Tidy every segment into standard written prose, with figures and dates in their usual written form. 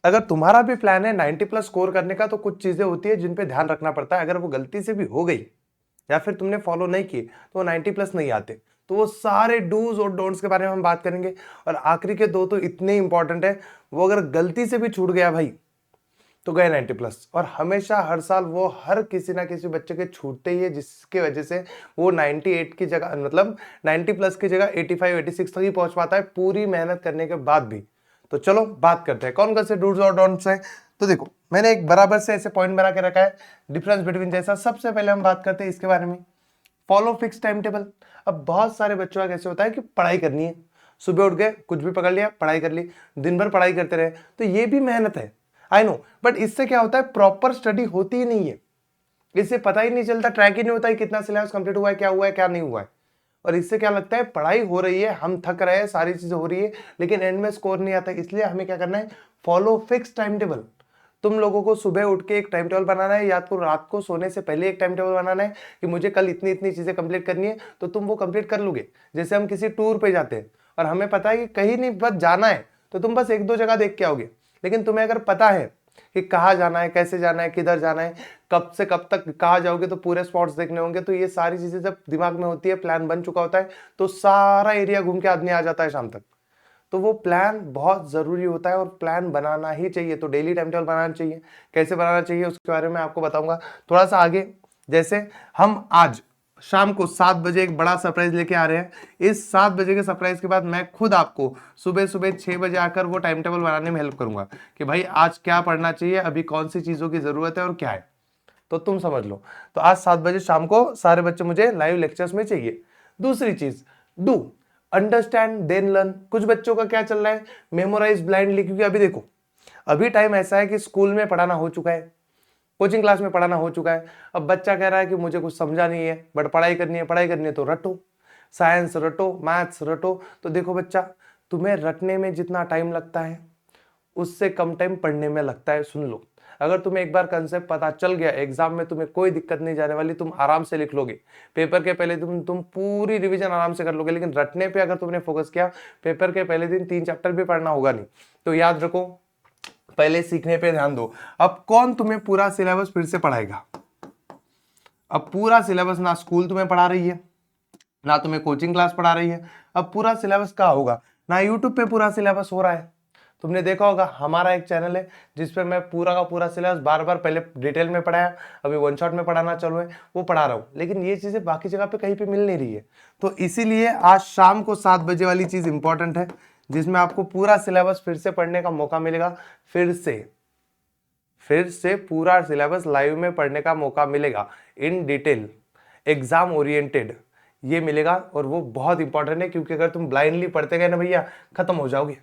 अगर तुम्हारा भी प्लान है 90 प्लस स्कोर करने का, तो कुछ चीजें होती है जिन पे ध्यान रखना पड़ता है। अगर वो गलती से भी हो गई या फिर तुमने फॉलो नहीं की तो वो 90 प्लस नहीं आते। तो वो सारे डूज और डोंट्स के बारे में हम बात करेंगे। और आखिरी के दो तो इतने इंपॉर्टेंट है, वो अगर गलती से भी छूट गया भाई तो गए 90 प्लस। और हमेशा हर साल वो हर किसी ना किसी बच्चे के छूटते ही है, जिसके वजह से वो 98 की जगह मतलब 90 प्लस की जगह 85 86 तक ही पहुंच पाता है पूरी मेहनत करने के बाद भी। तो चलो बात करते हैं कौन कौन से डूज और डोंट्स हैं। तो देखो मैंने एक बराबर से ऐसे पॉइंट बना के रखा है डिफरेंस बिटवीन जैसा। सबसे पहले हम बात करते हैं इसके बारे में, फॉलो फिक्स टाइम टेबल। अब बहुत सारे बच्चों का कैसे होता है कि पढ़ाई करनी है, सुबह उठ गए कुछ भी पकड़ लिया पढ़ाई कर ली, दिन भर पढ़ाई करते रहे, तो ये भी मेहनत है आई नो। बट इससे क्या होता है, प्रॉपर स्टडी होती ही नहीं है, इससे पता ही नहीं चलता, ट्रैक ही नहीं होता है कितना सिलेबस कंप्लीट हुआ है क्या नहीं हुआ है। और इससे क्या लगता है, पढ़ाई हो रही है, हम थक रहे हैं, सारी चीजें हो रही है, लेकिन एंड में स्कोर नहीं आता। इसलिए हमें क्या करना है, फॉलो फिक्स टाइम टेबल। तुम लोगों को सुबह उठ के एक टाइम टेबल बनाना है, या तो रात को सोने से पहले एक टाइम टेबल बनाना है कि मुझे कल इतनी इतनी चीजें कंप्लीट करनी है, तो तुम वो कंप्लीट कर लोगे। जैसे हम किसी टूर पे जाते हैं और हमें पता है कि कहीं नहीं बस जाना है, तो तुम बस एक दो जगह देख के आओगे। लेकिन तुम्हें अगर पता है कि कहाँ जाना है, कैसे जाना है, किधर जाना है, कब से कब तक कहाँ जाओगे, तो पूरे स्पॉट्स देखने होंगे। तो ये सारी चीजें जब दिमाग में होती है, प्लान बन चुका होता है, तो सारा एरिया घूम के आदमी आ जाता है शाम तक। तो वो प्लान बहुत जरूरी होता है और प्लान बनाना ही चाहिए। तो डेली टाइम टेबल बनाना चाहिए। कैसे बनाना चाहिए उसके बारे में आपको बताऊंगा थोड़ा सा आगे। जैसे हम आज शाम को 7 बजे एक बड़ा सरप्राइज लेके आ रहे हैं। इस 7 बजे के सरप्राइज के बाद मैं खुद आपको सुबह सुबह 6 बजे आकर वो टाइम टेबल बनाने में हेल्प करूंगा कि भाई आज क्या पढ़ना चाहिए, अभी कौन सी चीजों की जरूरत है और क्या है। तो तुम समझ लो। तो आज 7 बजे शाम को सारे बच्चे मुझे लाइव लेक्चर्स में चाहिए। दूसरी चीज, डू अंडरस्टैंड देन लर्न। कुछ बच्चों का क्या चल रहा है, मेमोराइज ब्लाइंडली। क्योंकि अभी देखो, अभी टाइम ऐसा है कि स्कूल में पढ़ाना हो चुका है, कोचिंग क्लास में पढ़ाना हो चुका है। अब बच्चा कह रहा है कि मुझे कुछ समझा नहीं है, बट पढ़ाई करनी है तो रटो, साइंस रटो, मैथ्स रटो। तो देखो बच्चा, तुम्हें रटने में जितना टाइम लगता है उससे कम टाइम पढ़ने में लगता है। सुन लो, अगर तुम्हें एक बार कंसेप्ट पता चल गया, एग्जाम में तुम्हें कोई दिक्कत नहीं जाने वाली, तुम आराम से लिख लोगे। पेपर के पहले तुम पूरी रिवीजन आराम से कर लोगे। लेकिन रटने पे अगर तुमने फोकस किया, पेपर के पहले दिन 3 चैप्टर भी पढ़ना होगा नहीं। तो याद रखो, पहले सीखने पे ध्यान दो। अब कौन तुम्हें पूरा सिलेबस फिर से पढ़ाएगा? अब पूरा सिलेबस ना स्कूल तुम्हें पढ़ा रही है, ना तुम्हें कोचिंग क्लास पढ़ा रही है। अब पूरा सिलेबस कहाँ होगा? ना यूट्यूब पे पूरा सिलेबस हो रहा है। तुमने देखा होगा हमारा एक चैनल है जिसपे मैं पूरा का पूरा सिलेबस बार बार पहले डिटेल में पढ़ाया, अभी वन शॉट में पढ़ाना चालू है, वो पढ़ा रहा हूँ। लेकिन ये चीजें बाकी जगह पे कहीं पे मिल नहीं रही है। तो इसीलिए आज शाम को 7 बजे वाली चीज इंपॉर्टेंट है, जिसमें आपको पूरा सिलेबस फिर से पढ़ने का मौका मिलेगा। फिर से पूरा सिलेबस लाइव में पढ़ने का मौका मिलेगा, इन डिटेल, एग्जाम ओरिएंटेड ये मिलेगा। और वो बहुत इंपॉर्टेंट है, क्योंकि अगर तुम ब्लाइंडली पढ़ते गए ना भैया, खत्म हो जाओगे।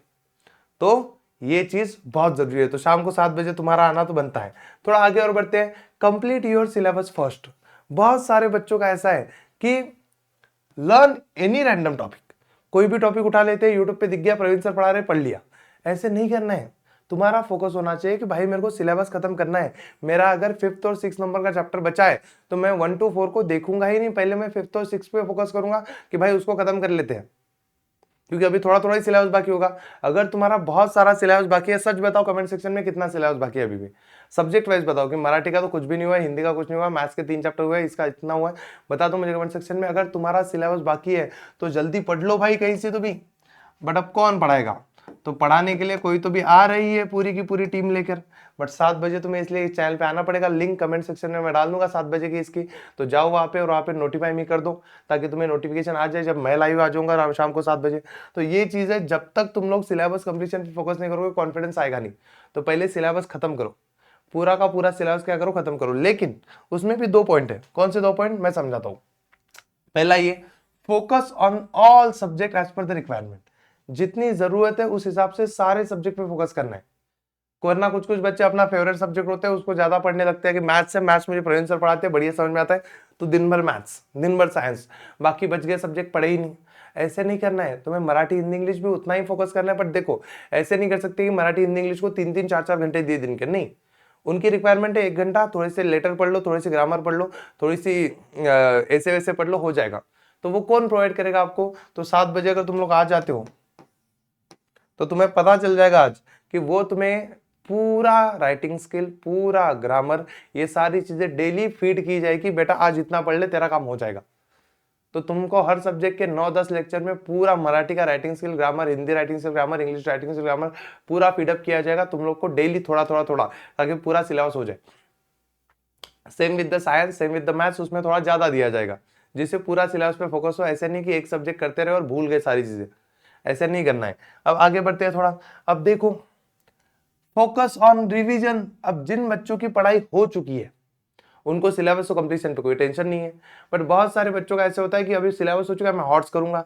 तो ये चीज बहुत जरूरी है। तो शाम को 7 बजे तुम्हारा आना तो बनता है। थोड़ा आगे और बढ़ते हैं, कंप्लीट योर सिलेबस फर्स्ट। बहुत सारे बच्चों का ऐसा है कि लर्न एनी रैंडम टॉपिक, कोई भी टॉपिक उठा लेते हैं, यूट्यूब पे दिख गया प्रवीण सर पढ़ा रहे, पढ़ लिया। ऐसे नहीं करना है। तुम्हारा फोकस होना चाहिए कि भाई मेरे को सिलेबस खत्म करना है। मेरा अगर 5th और 6th नंबर का चैप्टर बचा है तो मैं 1 to 4 को देखूंगा ही नहीं, पहले मैं 5th और 6th पे फोकस करूंगा कि भाई उसको खत्म कर लेते हैं, क्योंकि अभी थोड़ा थोड़ा ही सिलेबस बाकी होगा। अगर तुम्हारा बहुत सारा सिलेबस बाकी है, सच बताओ कमेंट सेक्शन में कितना सिलेबस बाकी है अभी भी। सब्जेक्ट वाइज बताओ कि मराठी का तो कुछ भी नहीं हुआ है, हिंदी का कुछ नहीं हुआ, मैथ्स के 3 चैप्टर हुए, इसका इतना हुआ है, बता दो मुझे कमेंट सेक्शन में। अगर तुम्हारा सिलेबस बाकी है तो जल्दी पढ़ लो भाई कहीं से तो भी। बट अब कौन पढ़ाएगा? तो पढ़ाने के लिए कोई तो भी आ रही है पूरी की पूरी टीम लेकर। बट 7 बजे तुम्हें इसलिए इस चैनल पे आना पड़ेगा। लिंक कमेंट सेक्शन में मैं डाल दूंगा 7 बजे की इसकी, तो जाओ वहां पे और वहां पे नोटिफाई मी कर दो, ताकि तुम्हें नोटिफिकेशन आ जाए जब मैं लाइव आ जाऊंगा शाम को 7 बजे। तो ये चीज है, जब तक तुम लोग सिलेबस कंप्लीशन पे फोकस नहीं करोगे, कॉन्फिडेंस आएगा नहीं। तो पहले सिलेबस खत्म करो, पूरा का पूरा सिलेबस क्या करो, खत्म करो। लेकिन उसमें भी 2 पॉइंट है। कौन से 2 पॉइंट मैं समझाता हूं। पहला ये, focus on all subject as per the requirement. जितनी जरूरत है उस हिसाब से सारे सब्जेक्ट पे फोकस करना है। वरना कुछ कुछ बच्चे अपना फेवरेट सब्जेक्ट होते हैं उसको ज्यादा पढ़ने लगते हैं कि मैथ्स है, मैथ्स मुझे प्रवीण सर पढ़ाते हैं, बढ़िया समझ में आता है, तो दिन भर मैथ्स, दिन भर साइंस, बाकी बच गए सब्जेक्ट पढ़े ही नहीं। ऐसे नहीं करना है। तुम्हें मराठी हिंदी इंग्लिश भी उतना ही फोकस करना है। बट देखो, ऐसे नहीं कर सकते कि मराठी हिंदी इंग्लिश को 3-3 4-4 घंटे दिए दिन के, नहीं। उनकी रिक्वायरमेंट है 1 घंटा, थोड़े से लेटर पढ़ लो, थोड़ी सी ग्रामर पढ़ लो, थोड़ी सी ऐसे वैसे पढ़ लो, हो जाएगा। तो वो कौन प्रोवाइड करेगा आपको? तो 7 बजे अगर तुम लोग आ जाते हो तो तुम्हें पता चल जाएगा आज कि वो तुम्हें पूरा राइटिंग स्किल, पूरा ग्रामर, ये सारी चीजें डेली फीड की जाएगी। बेटा आज इतना पढ़ ले, तेरा काम हो जाएगा। तो तुमको हर सब्जेक्ट के 9-10 लेक्चर में पूरा मराठी का writing skill, grammar, Hindi writing skill, grammar, English writing skill, grammar पूरा फीडअप किया जाएगा तुम लोग को डेली, थोड़ा थोड़ा थोड़ा, ताकि पूरा सिलेबस हो जाए। Same with the science, same with the maths, उसमें थोड़ा ज्यादा दिया जाएगा, जिससे पूरा सिलेबस पे फोकस हो। ऐसे नहीं कि एक सब्जेक्ट करते रहे और भूल गए सारी चीजें, ऐसे नहीं करना है। अब आगे बढ़ते हैं थोड़ा। अब देखो, फोकस ऑन रिवीजन। अब जिन बच्चों की पढ़ाई हो चुकी है उनको सिलेबस तो कंप्लीशन पे कोई टेंशन नहीं है, बट बहुत सारे बच्चों का ऐसे होता है कि अभी सिलेबस हो चुका है, मैं हॉट्स करूंगा,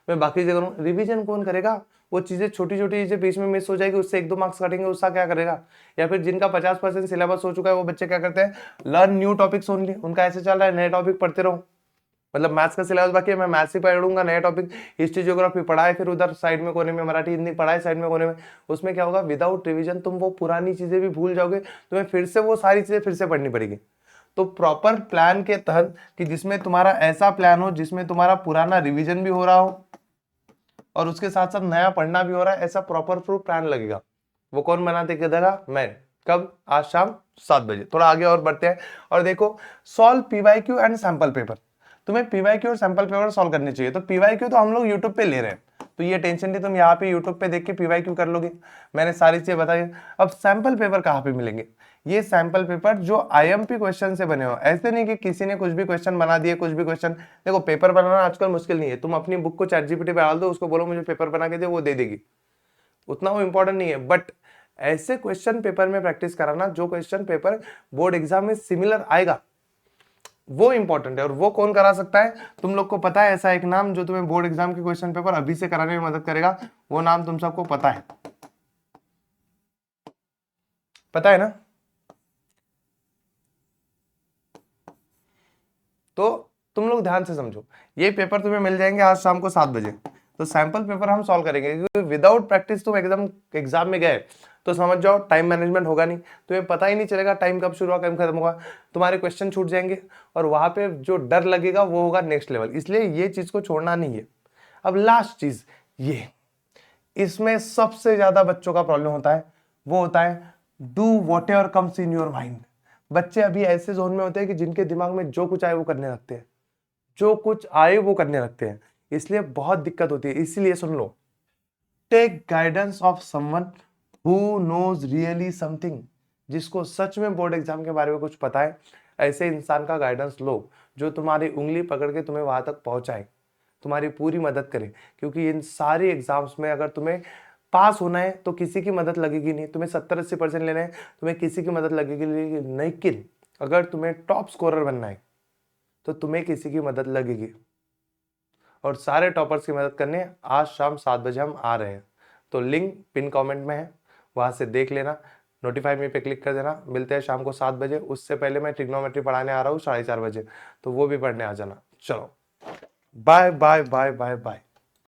मैं बाकी चीजें करूंगा, रिवीजन कौन करेगा? वो चीजें छोटी छोटी चीजें बीच में मिस हो जाएगी, उससे 1-2 मार्क्स कटेंगे, उसका क्या करेगा? या फिर जिनका 50% सिलेबस हो चुका है वो बच्चे क्या करते हैं, लर्न न्यू टॉपिक्स ओनली। उनका ऐसे चल रहा है, नए टॉपिक पढ़ते रहो, मतलब मैथ्स का सिलेबस बाकी है, मैं मैथ्स ही पढ़ूंगा, नए टॉपिक, हिस्ट्री ज्योग्राफी पढ़ाए, फिर उधर साइड में कोने में मराठी हिंदी पढ़ाए साइड में कोने में। उसमें क्या होगा, विदाउट रिवीजन तुम वो पुरानी चीजें भी भूल जाओगे, तुम्हें फिर से वो सारी चीजें फिर से पढ़नी पड़ेगी। तो प्रॉपर प्लान के तहत, कि जिसमें तुम्हारा ऐसा प्लान हो जिसमें तुम्हारा पुराना रिवीजन भी हो रहा हो और उसके साथ साथ नया पढ़ना भी हो रहा है, ऐसा प्रॉपर प्लान लगेगा। वो कौन बनाते किधर? मैं। कब? आज शाम 7 बजे। थोड़ा आगे और बढ़ते हैं और देखो, solve PYQ and sample paper. तुम्हें पीवाईक्यू और सैंपल पेपर सॉल्व करनी चाहिए। तो पीवाईक्यू तो हम लोग यूट्यूब पे ले रहे हैं, तो ये टेंशन नहीं, तुम यहाँ पे यूट्यूब पे देख के पीवाईक्यू कर लोगे, मैंने सारी चीजें बताई। अब सैंपल पेपर कहाँ पे मिलेंगे? ये सैंपल पेपर जो आईएमपी क्वेश्चन से बने हो, ऐसे नहीं कि किसी ने कुछ भी क्वेश्चन बना दिए, कुछ भी क्वेश्चन। देखो पेपर बनाना आजकल मुश्किल नहीं है, तुम अपनी बुक को चैटजीपीटी पे डाल दो, उसको बोलो मुझे पेपर बना के दे, वो दे देगी, उतना वो इंपॉर्टेंट नहीं है। बट ऐसे क्वेश्चन पेपर में प्रैक्टिस कराना जो क्वेश्चन पेपर बोर्ड एग्जाम में सिमिलर आएगा, वो इंपॉर्टेंट है। और वो कौन करा सकता है? तुम लोग को पता है ऐसा एक नाम जो तुम्हें बोर्ड एग्जाम के क्वेश्चन पेपर अभी से कराने में मदद करेगा, वो नाम तुम सबको पता है, पता है ना? तो तुम लोग ध्यान से समझो, ये पेपर तुम्हें मिल जाएंगे आज शाम को 7 बजे। तो सैंपल पेपर हम सॉल्व करेंगे, क्योंकि विदाउट प्रैक्टिस तुम एग्जाम में गए तो समझ जाओ टाइम मैनेजमेंट होगा नहीं, तुम्हें पता ही नहीं चलेगा टाइम कब शुरू हुआ कब खत्म होगा, तुम्हारे क्वेश्चन छूट जाएंगे, और वहां पे जो डर लगेगा वो होगा नेक्स्ट लेवल। इसलिए ये चीज को छोड़ना नहीं है। अब लास्ट चीज ये, इसमें सबसे ज्यादा बच्चों का प्रॉब्लम होता है, वो होता है do what ever comes in your mind. बच्चे अभी ऐसे जोन में होते हैं कि जिनके दिमाग में जो कुछ आए वो करने लगते हैं, जो कुछ आए वो करने लगते हैं, इसलिए बहुत दिक्कत होती है। इसीलिए सुन लो, take guidance of someone who knows really something. जिसको सच में बोर्ड एग्जाम के बारे में कुछ पता है, ऐसे इंसान का गाइडेंस लो, जो तुम्हारी उंगली पकड़ के तुम्हें वहां तक पहुंचाए, तुम्हारी पूरी मदद करे। क्योंकि इन सारे एग्जाम्स में अगर तुम्हें पास होना है तो किसी की मदद लगेगी नहीं, तुम्हें 70-80% लेना है, तुम्हें किसी की मदद लगेगी नहीं। लेकिन अगर तुम्हें टॉप स्कोरर बनना है तो तुम्हें किसी की मदद लगेगी, और सारे टॉपर्स की मदद करने आज शाम 7 बजे हम आ रहे हैं। तो लिंक पिन कमेंट में है, वहां से देख लेना, नोटिफाई मी पे क्लिक कर देना। मिलते हैं शाम को 7 बजे। उससे पहले मैं ट्रिग्नोमेट्री पढ़ाने आ रहा हूँ 4:30 बजे, तो वो भी पढ़ने आ जाना। चलो bye bye bye bye bye.